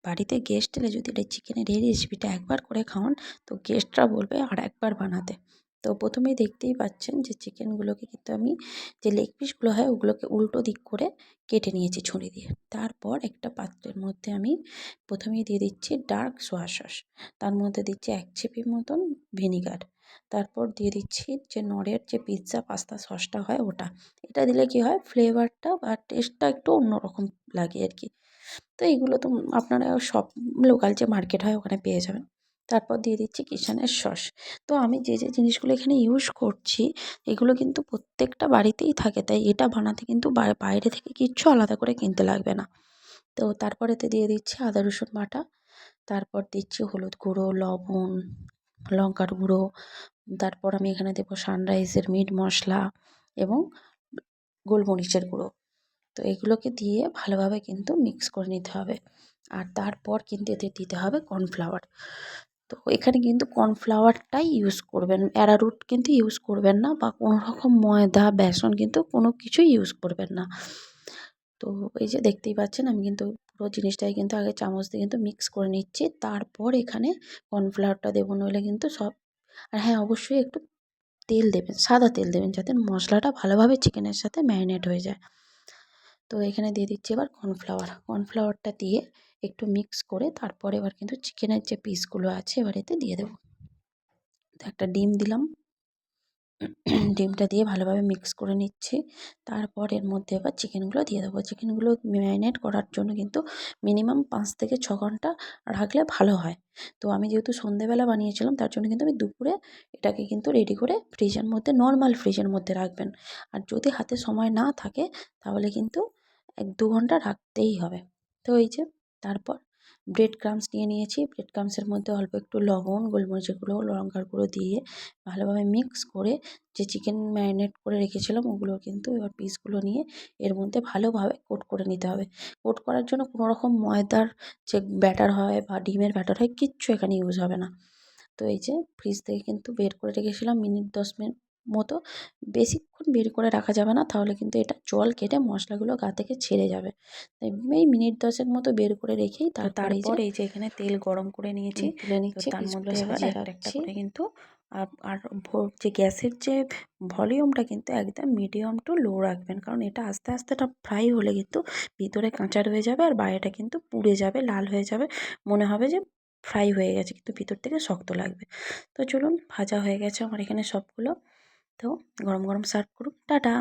বাড়িতে গেস্ট এলে যদি এটা চিকেনের এই রেসিপিটা একবার করে খাওয়ান তো গেস্টরা বলবে আর একবার বানাতে। তো প্রথমেই দেখতেই পাচ্ছেন যে চিকেনগুলোকে কিন্তু আমি যে লেগ পিসগুলো হয় ওগুলোকে উল্টো দিক করে কেটে নিয়েছি ছুরি দিয়ে। তারপর একটা পাত্রের মধ্যে আমি প্রথমেই দিয়ে দিচ্ছি ডার্ক সোয়া সস, তার মধ্যে দিচ্ছি 1 চিপি মতন ভিনিগার, তারপর দিয়ে দিচ্ছি যে নরের যে পিৎজা পাস্তা সসটা হয় ওটা। এটা দিলে কি হয় ফ্লেভারটা বা টেস্টটা একটু অন্যরকম লাগে আর কি। তো এইগুলো তো আপনারা সব লোকাল যে মার্কেট হয় ওখানে পেয়ে যাবেন। তারপর দিয়ে দিচ্ছি কিচেনের সস। তো আমি যে জিনিসগুলো এখানে ইউজ করছি এগুলো কিন্তু প্রত্যেকটা বাড়িতেই থাকে, তাই এটা বানাতে কিন্তু বাইরে থেকে কিচ্ছু আলাদা করে কিনতে লাগবে না। তো তারপর এতে দিয়ে দিচ্ছি আদা রসুন বাটা, তারপর দিচ্ছি হলুদ গুঁড়ো, লবণ, লঙ্কার গুঁড়ো, তারপর আমি এখানে দেবো সানরাইজের মিট মশলা এবং গোলমরিচের গুঁড়ো। তো এগুলোকে দিয়ে ভালোভাবে কিন্তু মিক্স করে নিতে হবে। আর তারপর কিন্তু এতে দিতে হবে কর্নফ্লাওয়ার। তো এখানে কিন্তু কর্নফ্লাওয়ারটাই ইউজ করবেন, অ্যারারুট কিন্তু ইউজ করবেন না বা কোনো রকম ময়দা, বেসন কিন্তু কোনো কিছুই ইউজ করবেন না। তো এই যে দেখতেই পাচ্ছেন আমি কিন্তু পুরো জিনিসটাই কিন্তু আগে চামচ দিয়ে কিন্তু মিক্স করে নিচ্ছি। তারপর এখানে কর্নফ্লাওয়ারটা দেবো, নইলে কিন্তু সব। আর হ্যাঁ, অবশ্যই একটু তেল দেবেন, সাদা তেল দেবেন যাতে মশলাটা ভালোভাবে চিকেনের সাথে ম্যারিনেট হয়ে যায়। তো এখানে দিয়ে দিচ্ছি এবার কর্নফ্লাওয়ারটা দিয়ে একটু মিক্স করে তারপর এবার কিন্তু চিকেনের যে পিসগুলো আছে এবার এতে দিয়ে দেবো। তো একটা ডিম দিলাম, ডিমটা দিয়ে ভালোভাবে মিক্স করে নিচ্ছি। তারপর এর মধ্যে এবার চিকেনগুলো দিয়ে দেবো। চিকেনগুলো ম্যারিনেট করার জন্য কিন্তু মিনিমাম 5 থেকে 6 ঘন্টা রাখলে ভালো হয়। তো আমি যেহেতু সন্ধেবেলা বানিয়েছিলাম তার জন্য কিন্তু আমি দুপুরে এটাকে কিন্তু রেডি করে ফ্রিজের মধ্যে, নর্মাল ফ্রিজের মধ্যে রাখবেন। আর যদি হাতে সময় না থাকে তাহলে কিন্তু 1-2 ঘন্টা রাখতেই হবে। তো এই যে তারপর ব্রেড ক্রাম্বস নিয়ে নিয়েছি। ব্রেড ক্রাম্বসের মধ্যে অল্প একটু লবণ, গোলমরিচের গুঁড়ো, লঙ্কার গুঁড়ো দিয়ে ভালোভাবে মিক্স করে যে চিকেন ম্যারিনেট করে রেখেছিলাম ওগুলো কিন্তু এবার পিসগুলো নিয়ে এর মধ্যে ভালোভাবে কোট করে নিতে হবে। কোট করার জন্য কোনো রকম ময়দার যে ব্যাটার হয় বা ডিমের ব্যাটার হয় কিচ্ছু এখানে ইউজ হবে না। তো এই যে ফ্রিজ থেকে কিন্তু বের করে রেখেছিলাম মিনিট 10 মিনিট মতো। বেশিক্ষণ বের করে রাখা যাবে না, তাহলে কিন্তু এটা জল কেটে মশলাগুলো গা থেকে ছেড়ে যাবে। তাই এই মিনিট 10 মতো বের করে রেখেই তারপর এই যে এখানে তেল গরম করে নিয়েছি, তুলে নিচ্ছি। তার মধ্যে এবার একটা একটা করে কিন্তু আর যে গ্যাসের যে ভলিউমটা কিন্তু একদম মিডিয়াম টু লো রাখবেন, কারণ এটা আস্তে আস্তে ফ্রাই হলে কিন্তু ভিতরে কাঁচা রয়ে যাবে আর বাইরেটা কিন্তু পুড়ে যাবে, লাল হয়ে যাবে, মনে হবে যে ফ্রাই হয়ে গেছে কিন্তু ভিতর থেকে শক্ত লাগবে। তো চলুন, ভাজা হয়ে গেছে আমার এখানে সবগুলো। তো গরম গরম সার্ভ করুন। টাটা।